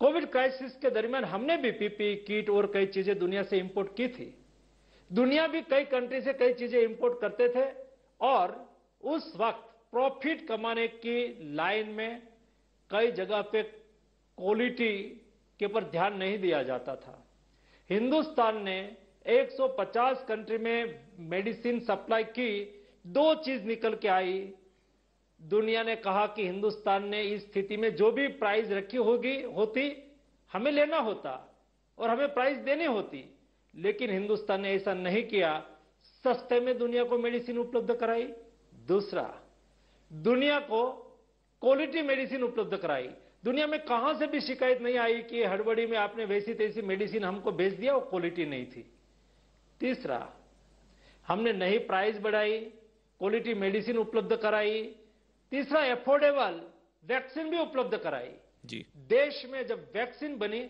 Covid crisis के दरमियान हमने भी पीपी किट और कई चीजें दुनिया से इंपोर्ट की थी। दुनिया भी कई कंट्री से कई चीजें इंपोर्ट करते थे और उस वक्त प्रॉफिट कमाने की लाइन में कई जगह पे क्वालिटी के ऊपर ध्यान नहीं दिया जाता था। हिंदुस्तान ने 150 कंट्री में मेडिसिन सप्लाई की, दो चीज निकल के आई। दुनिया ने कहा कि हिंदुस्तान ने इस स्थिति में जो भी प्राइस रखी होती हमें लेना होता और हमें प्राइस देनी होती, लेकिन हिंदुस्तान ने ऐसा नहीं किया। सस्ते में दुनिया को मेडिसिन उपलब्ध कराई। दूसरा, दुनिया को क्वालिटी मेडिसिन उपलब्ध कराई। दुनिया में कहां से भी शिकायत नहीं आई कि हड़बड़ी में आपने वैसी तैसी मेडिसिन हमको भेज दिया और क्वालिटी नहीं थी। तीसरा, हमने नई प्राइस बढ़ाई, क्वालिटी मेडिसिन उपलब्ध कराई। तीसरा, एफोर्डेबल वैक्सीन भी उपलब्ध कराई। जी। देश में जब वैक्सीन बनी,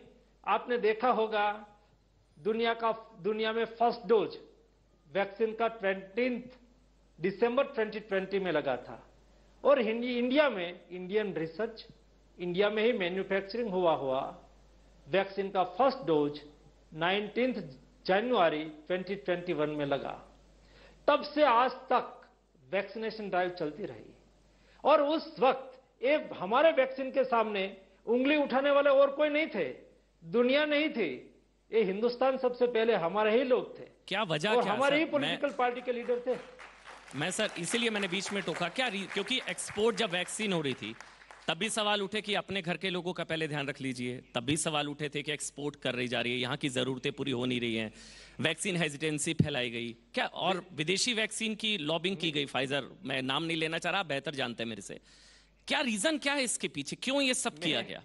आपने देखा होगा दुनिया में फर्स्ट डोज वैक्सीन का 20 दिसंबर 2020 में लगा था और इंडिया में इंडियन रिसर्च, इंडिया में ही मैन्युफैक्चरिंग हुआ वैक्सीन का फर्स्ट डोज 19 जनवरी 2021 में लगा। तब से आज तक वैक्सीनेशन ड्राइव चलती रही और उस वक्त एक हमारे वैक्सीन के सामने उंगली उठाने वाले और कोई नहीं थे, दुनिया नहीं थी। ये हिंदुस्तान सबसे पहले हमारे ही लोग थे। क्या वजह और क्या हमारे ही सर? पॉलिटिकल पार्टी के लीडर थे। मैं सर इसीलिए मैंने बीच में टोका क्या क्योंकि एक्सपोर्ट जब वैक्सीन हो रही थी तब भी सवाल उठे कि अपने घर के लोगों का पहले ध्यान रख लीजिए। तब भी सवाल उठे थे कि एक्सपोर्ट कर रही जा रही है, यहाँ की जरूरतें पूरी हो नहीं रही हैं, वैक्सीन हेजिटेंसी फैलाई गई क्या, और विदेशी वैक्सीन की लॉबिंग की गई। फाइजर, मैं नाम नहीं लेना चाह रहा, बेहतर जानते हैं मेरे से। क्या रीजन क्या है इसके पीछे, क्यों ये सब किया गया?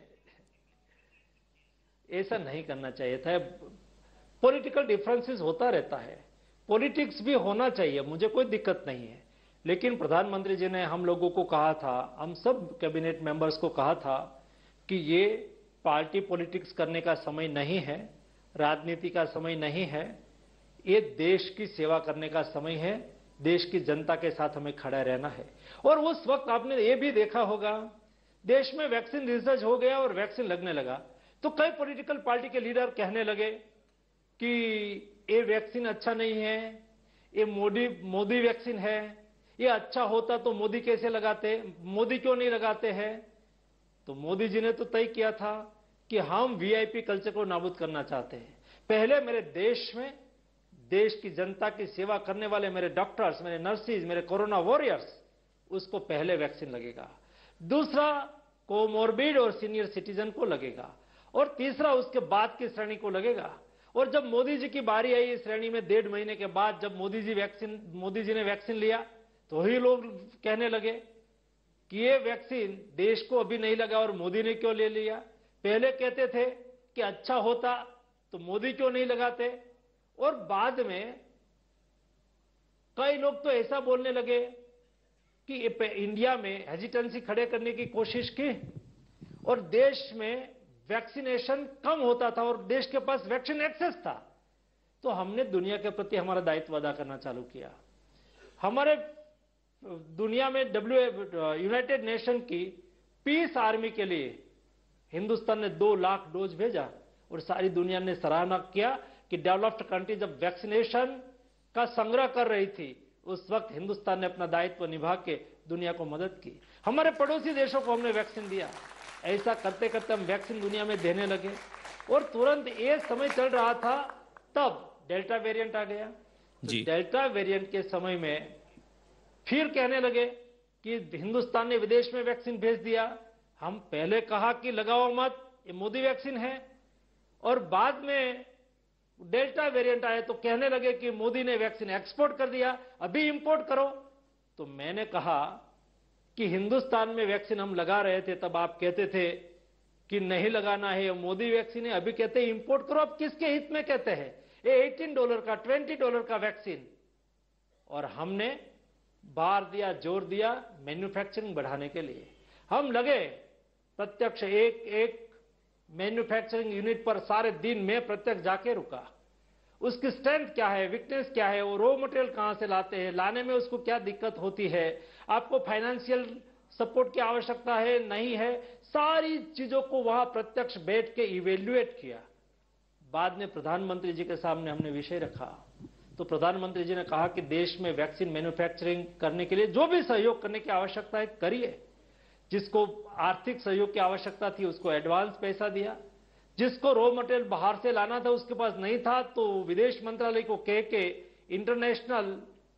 ऐसा नहीं करना चाहिए था। पॉलिटिकल डिफरेंसेस होता रहता है, पॉलिटिक्स भी होना चाहिए, मुझे कोई दिक्कत नहीं है। लेकिन प्रधानमंत्री जी ने हम लोगों को कहा था, हम सब कैबिनेट मेंबर्स को कहा था कि ये पार्टी पॉलिटिक्स करने का समय नहीं है, राजनीति का समय नहीं है, ये देश की सेवा करने का समय है, देश की जनता के साथ हमें खड़ा रहना है। और उस वक्त आपने ये भी देखा होगा, देश में वैक्सीन रिसर्च हो गया और वैक्सीन लगने लगा तो कई पॉलिटिकल पार्टी के लीडर कहने लगे कि ये वैक्सीन अच्छा नहीं है, ये मोदी वैक्सीन है, ये अच्छा होता तो मोदी कैसे लगाते, मोदी क्यों नहीं लगाते हैं। तो मोदी जी ने तो तय किया था कि हम वीआईपी कल्चर को नाबूद करना चाहते हैं। पहले मेरे देश में देश की जनता की सेवा करने वाले मेरे डॉक्टर्स, मेरे नर्सिस, मेरे कोरोना वॉरियर्स, उसको पहले वैक्सीन लगेगा। दूसरा, कोमोर्बिड और सीनियर सिटीजन को लगेगा और तीसरा उसके बाद की श्रेणी को लगेगा। और जब मोदी जी की बारी आई इस श्रेणी में 1.5 महीने के बाद, जब मोदी जी ने वैक्सीन लिया तो ही लोग कहने लगे कि ये वैक्सीन देश को अभी नहीं लगा और मोदी ने क्यों ले लिया। पहले कहते थे कि अच्छा होता तो मोदी क्यों नहीं लगाते, और बाद में कई लोग तो ऐसा बोलने लगे कि इंडिया में हेजिटेंसी खड़े करने की कोशिश की और देश में वैक्सीनेशन कम होता था और देश के पास वैक्सीन एक्सेस था। तो हमने दुनिया के प्रति हमारा दायित्व अदा करना चालू किया। हमारे दुनिया में यूनाइटेड नेशन की पीस आर्मी के लिए हिंदुस्तान ने 2 लाख डोज भेजा और सारी दुनिया ने सराहना किया कि डेवलप्ड कंट्री जब वैक्सीनेशन का संग्रह कर रही थी उस वक्त हिंदुस्तान ने अपना दायित्व निभा के दुनिया को मदद की। हमारे पड़ोसी देशों को हमने वैक्सीन दिया। ऐसा करते करते हम वैक्सीन दुनिया में देने लगे और तुरंत ये समय चल रहा था तब डेल्टा वेरिएंट आ गया। तो डेल्टा वेरिएंट के समय में फिर कहने लगे कि हिंदुस्तान ने विदेश में वैक्सीन भेज दिया। हम पहले कहा कि लगाओ मत, ये मोदी वैक्सीन है, और बाद में डेल्टा वेरिएंट आए तो कहने लगे कि मोदी ने वैक्सीन एक्सपोर्ट कर दिया, अभी इंपोर्ट करो। तो मैंने कहा कि हिंदुस्तान में वैक्सीन हम लगा रहे थे तब आप कहते थे कि नहीं लगाना है, मोदी वैक्सीन है, अभी कहते हैं इंपोर्ट करो। अब किसके हित में कहते हैं? ये $18 का $20 का वैक्सीन, और हमने बार दिया, जोर दिया मैन्युफैक्चरिंग बढ़ाने के लिए। हम लगे प्रत्यक्ष एक मैन्युफैक्चरिंग यूनिट पर सारे दिन में प्रत्यक्ष जाके रुका। उसकी स्ट्रेंथ क्या है, वीकनेस क्या है, वो रॉ मटेरियल कहां से लाते हैं, लाने में उसको क्या दिक्कत होती है, आपको फाइनेंशियल सपोर्ट की आवश्यकता है, नहीं है, सारी चीजों को वहां प्रत्यक्ष बैठ के इवेल्युएट किया। बाद में प्रधानमंत्री जी के सामने हमने विषय रखा, तो प्रधानमंत्री जी ने कहा कि देश में वैक्सीन मैन्युफैक्चरिंग करने के लिए जो भी सहयोग करने की आवश्यकता है करिए। जिसको आर्थिक सहयोग की आवश्यकता थी उसको एडवांस पैसा दिया, जिसको रॉ मटेरियल बाहर से लाना था उसके पास नहीं था तो विदेश मंत्रालय को कह के इंटरनेशनल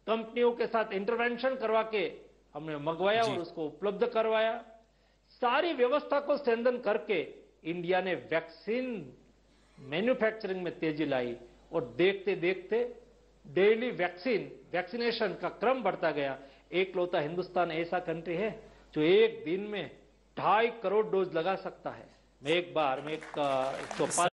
कंपनियों के साथ इंटरवेंशन करवा के हमने मंगवाया और उसको उपलब्ध करवाया। सारी व्यवस्था को स्ट्रेंथन करके इंडिया ने वैक्सीन मैन्युफैक्चरिंग में तेजी लाई और देखते देखते डेली वैक्सीनेशन का क्रम बढ़ता गया। एकलौता हिंदुस्तान ऐसा कंट्री है जो एक दिन में 2.5 करोड़ डोज लगा सकता है। मैं एक 105